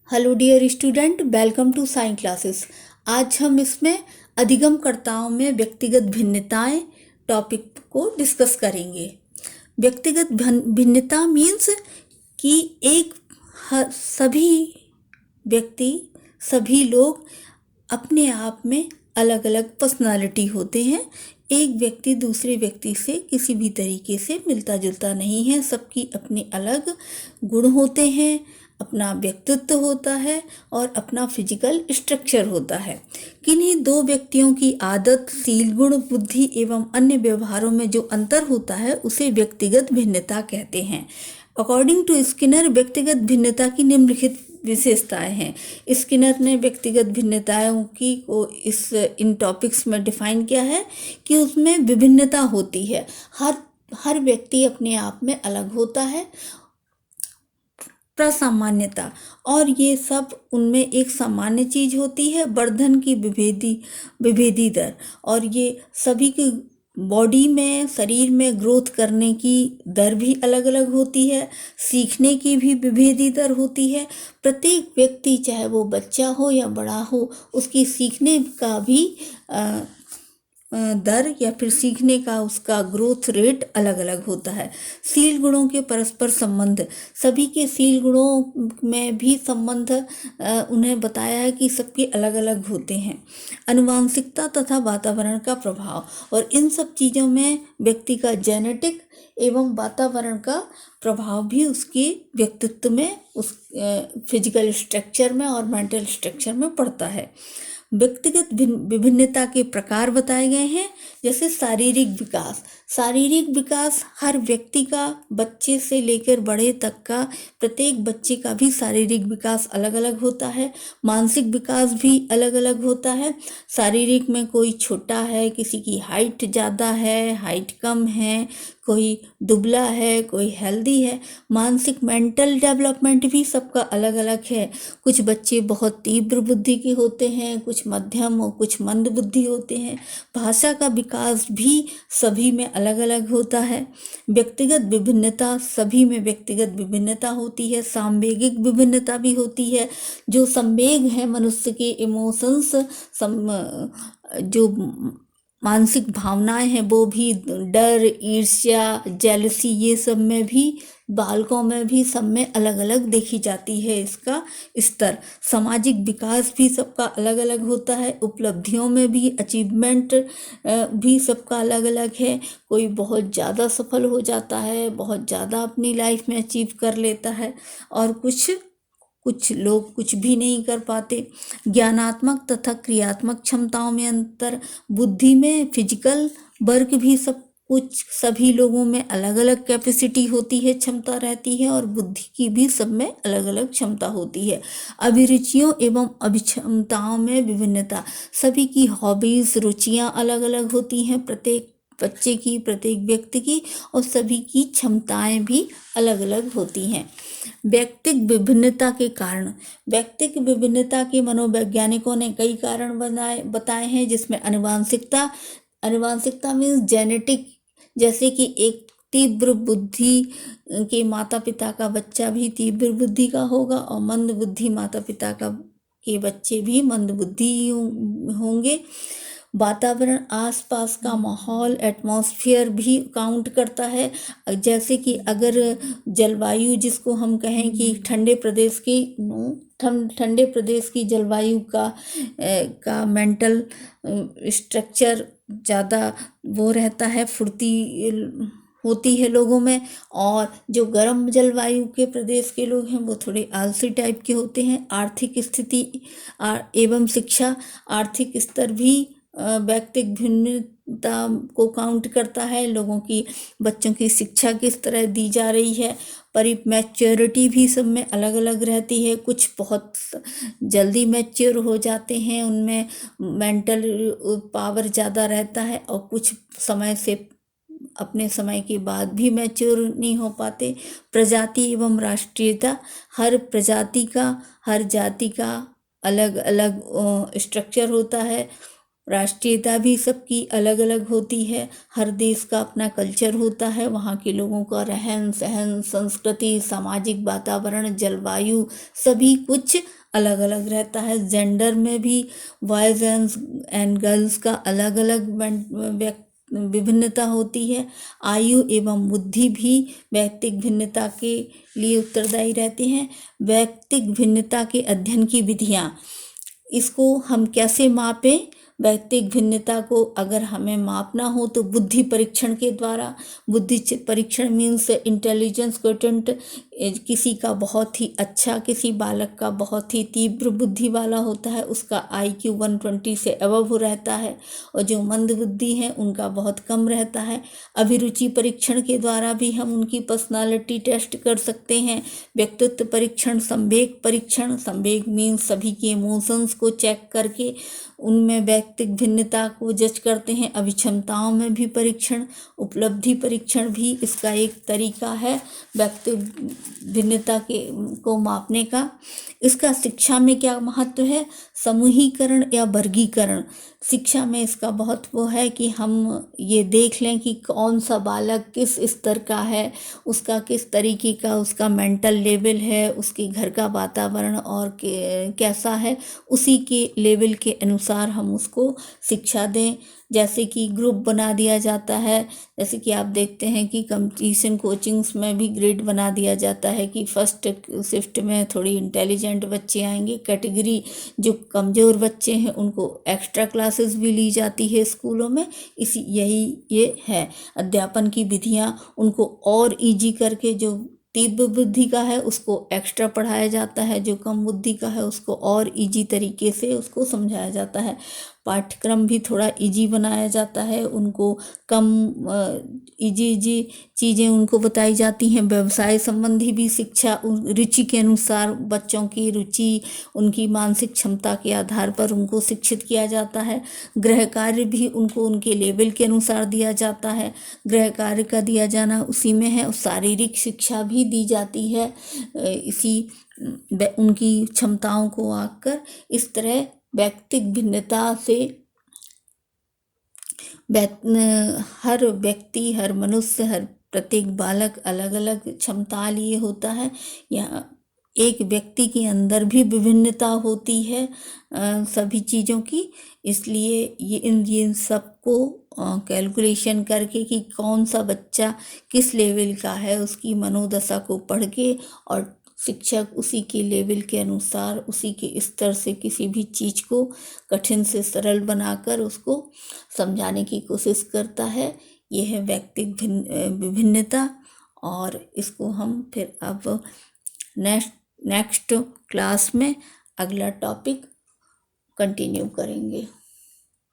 Hello dear student, welcome to science classes. आज हम इसमें अधिगमकर्ताओं में व्यक्तिगत भिन्नताएं टॉपिक को डिस्कस करेंगे। व्यक्तिगत भिन्नता मीन्स कि सभी व्यक्ति, सभी लोग अपने आप में अलग अलग पर्सनालिटी होते हैं। एक व्यक्ति दूसरे व्यक्ति से किसी भी तरीके से मिलता जुलता नहीं है। सबकी अपने अलग गुण होते हैं, अपना व्यक्तित्व होता है और अपना फिजिकल स्ट्रक्चर होता है। किन्हीं दो व्यक्तियों की आदत, सील, गुण, बुद्धि एवं अन्य व्यवहारों में जो अंतर होता है उसे व्यक्तिगत भिन्नता कहते हैं। अकॉर्डिंग टू स्किनर, व्यक्तिगत भिन्नता की निम्नलिखित विशेषताएं हैं। स्किनर ने व्यक्तिगत भिन्नताओं की को इन टॉपिक्स में डिफाइन किया है कि उसमें विभिन्नता होती है। हर व्यक्ति अपने आप में अलग होता है। प्रसामान्यता, और ये सब उनमें एक सामान्य चीज होती है। वर्धन की विभेदी दर, और ये सभी की बॉडी में, शरीर में ग्रोथ करने की दर भी अलग अलग होती है। सीखने की भी विभेदी दर होती है। प्रत्येक व्यक्ति, चाहे वो बच्चा हो या बड़ा हो, उसकी सीखने का भी दर या फिर सीखने का उसका ग्रोथ रेट अलग अलग होता है। सील गुणों के परस्पर संबंध, सभी के सील गुणों में भी संबंध उन्हें बताया है कि सबके अलग अलग होते हैं। आनुवांशिकता तथा वातावरण का प्रभाव, और इन सब चीज़ों में व्यक्ति का जेनेटिक एवं वातावरण का प्रभाव भी उसके व्यक्तित्व में, उस फिजिकल स्ट्रक्चर में और मेंटल स्ट्रक्चर में पड़ता है। व्यक्तिगत विभिन्नता के प्रकार बताए गए हैं, जैसे शारीरिक विकास। शारीरिक विकास हर व्यक्ति का, बच्चे से लेकर बड़े तक का, प्रत्येक बच्चे का भी शारीरिक विकास अलग अलग होता है। मानसिक विकास भी अलग अलग होता है। शारीरिक में कोई छोटा है, किसी की हाइट ज़्यादा है, हाइट कम है, कोई दुबला है, कोई हेल्दी है। मानसिक, मेंटल डेवलपमेंट भी सबका अलग अलग है। कुछ बच्चे बहुत तीव्र बुद्धि के होते हैं, कुछ मध्यम और कुछ मंद बुद्धि होते हैं। भाषा का विकास भी सभी में अलग अलग होता है। व्यक्तिगत विभिन्नता, सभी में व्यक्तिगत विभिन्नता होती है। सांवेगिक विभिन्नता भी होती है। जो संवेग है मनुष्य के इमोशंस, जो मानसिक भावनाएं हैं, वो भी डर, ईर्ष्या, जेलसी, ये सब में भी, बालकों में भी, सब में अलग अलग देखी जाती है इसका स्तर। सामाजिक विकास भी सबका अलग अलग होता है। उपलब्धियों में भी, अचीवमेंट भी सबका अलग अलग है। कोई बहुत ज़्यादा सफल हो जाता है, बहुत ज़्यादा अपनी लाइफ में अचीव कर लेता है, और कुछ लोग कुछ भी नहीं कर पाते। ज्ञानात्मक तथा क्रियात्मक क्षमताओं में अंतर, बुद्धि में, फिजिकल वर्क भी सभी लोगों में अलग अलग कैपेसिटी होती है, क्षमता रहती है, और बुद्धि की भी सब में अलग अलग क्षमता होती है। अभिरुचियों एवं अभिक्षमताओं में विभिन्नता, सभी की हॉबीज, रुचियां अलग अलग होती हैं, प्रत्येक बच्चे की, प्रत्येक व्यक्ति की, और सभी की क्षमताएं भी अलग अलग होती हैं। व्यक्तिक विभिन्नता के कारण, व्यक्तिक विभिन्नता के मनोवैज्ञानिकों ने कई कारण बताए हैं, जिसमें अनुवांशिकता मीन्स जेनेटिक, जैसे कि एक तीव्र बुद्धि के माता पिता का बच्चा भी तीव्र बुद्धि का होगा, और मंद बुद्धि माता पिता के बच्चे भी मंद बुद्धि होंगे। वातावरण, आसपास का माहौल, एटमॉस्फेयर भी काउंट करता है। जैसे कि अगर जलवायु, जिसको हम कहें कि ठंडे प्रदेश की जलवायु का मेंटल स्ट्रक्चर ज़्यादा वो रहता है, फुर्ती होती है लोगों में, और जो गर्म जलवायु के प्रदेश के लोग हैं वो थोड़े आलसी टाइप के होते हैं। आर्थिक स्थिति एवं शिक्षा, आर्थिक स्तर भी व्यक्तिक भिन्नता को काउंट करता है। लोगों की, बच्चों की शिक्षा किस तरह दी जा रही है। मैच्योरिटी भी सब में अलग अलग रहती है। कुछ बहुत जल्दी मैच्योर हो जाते हैं, उनमें मेंटल पावर ज़्यादा रहता है, और कुछ समय से, अपने समय के बाद भी मैच्योर नहीं हो पाते। प्रजाति एवं राष्ट्रीयता, हर प्रजाति का, हर जाति का अलग अलग स्ट्रक्चर होता है। राष्ट्रीयता भी सबकी अलग अलग होती है। हर देश का अपना कल्चर होता है, वहाँ के लोगों का रहन सहन, संस्कृति, सामाजिक वातावरण, जलवायु सभी कुछ अलग अलग रहता है। जेंडर में भी बॉयज़ एंड गर्ल्स का अलग अलग विभिन्नता होती है। आयु एवं बुद्धि भी वैयक्तिक भिन्नता के लिए उत्तरदायी रहते हैं। वैयक्तिक भिन्नता के अध्ययन की विधियाँ, इसको हम कैसे मापें? वैयक्तिक भिन्नता को अगर हमें मापना हो तो बुद्धि परीक्षण के द्वारा। बुद्धि परीक्षण मीन्स इंटेलिजेंस क्वोटिएंट, किसी का बहुत ही अच्छा, किसी बालक का बहुत ही तीव्र बुद्धि वाला होता है, उसका IQ 120 से अबव रहता है, और जो मंद बुद्धि है उनका बहुत कम रहता है। अभिरुचि परीक्षण के द्वारा भी हम उनकी पर्सनालिटी टेस्ट कर सकते हैं। व्यक्तित्व परीक्षण, संवेग परीक्षण, संवेग मीन्स सभी के इमोशंस को चेक करके उनमें वैयक्तिक भिन्नता को जज करते हैं। अभिक्षमताओं में भी परीक्षण, उपलब्धि परीक्षण भी इसका एक तरीका है व्यक्तित्व भिन्नता को मापने का। इसका शिक्षा में क्या महत्व है? समूहीकरण या वर्गीकरण। शिक्षा में इसका बहुत वो है कि हम ये देख लें कि कौन सा बालक किस स्तर का है, उसका किस तरीके का उसका मेंटल लेवल है, उसके घर का वातावरण और कैसा है, उसी के लेवल के अनुसार हम उसको शिक्षा दें। जैसे कि ग्रुप बना दिया जाता है, जैसे कि आप देखते हैं कि कंपटीशन कोचिंग्स में भी ग्रेड बना दिया जाता है कि फर्स्ट शिफ्ट में थोड़ी इंटेलिजेंट बच्चे आएंगे, कैटेगरी जो कमज़ोर बच्चे हैं उनको एक्स्ट्रा क्लासेस भी ली जाती है स्कूलों में। यही ये है अध्यापन की विधियाँ, उनको और इजी करके, जो तीव्र बुद्धि का है उसको एक्स्ट्रा पढ़ाया जाता है, जो कम बुद्धि का है उसको और इजी तरीके से उसको समझाया जाता है। पाठ्यक्रम भी थोड़ा इजी बनाया जाता है, उनको कम इजी चीज़ें उनको बताई जाती हैं। व्यवसाय संबंधी भी शिक्षा रुचि के अनुसार, बच्चों की रुचि, उनकी मानसिक क्षमता के आधार पर उनको शिक्षित किया जाता है। गृह कार्य भी उनको उनके लेवल के अनुसार दिया जाता है। गृह कार्य का दिया जाना उसी में है। शारीरिक शिक्षा भी दी जाती है इसी उनकी क्षमताओं को आकर। इस तरह वैयक्तिक भिन्नता से हर व्यक्ति, हर मनुष्य, हर प्रत्येक बालक अलग अलग क्षमता लिए होता है। यहाँ एक व्यक्ति के अंदर भी विभिन्नता होती है सभी चीज़ों की। इसलिए इन सबको कैलकुलेशन करके कि कौन सा बच्चा किस लेवल का है, उसकी मनोदशा को पढ़ के, और शिक्षक उसी के लेवल के अनुसार, उसी के स्तर से किसी भी चीज़ को कठिन से सरल बनाकर उसको समझाने की कोशिश करता है। यह है वैयक्तिक विभिन्नता। और इसको हम फिर अब नेक्स्ट क्लास में अगला टॉपिक कंटिन्यू करेंगे।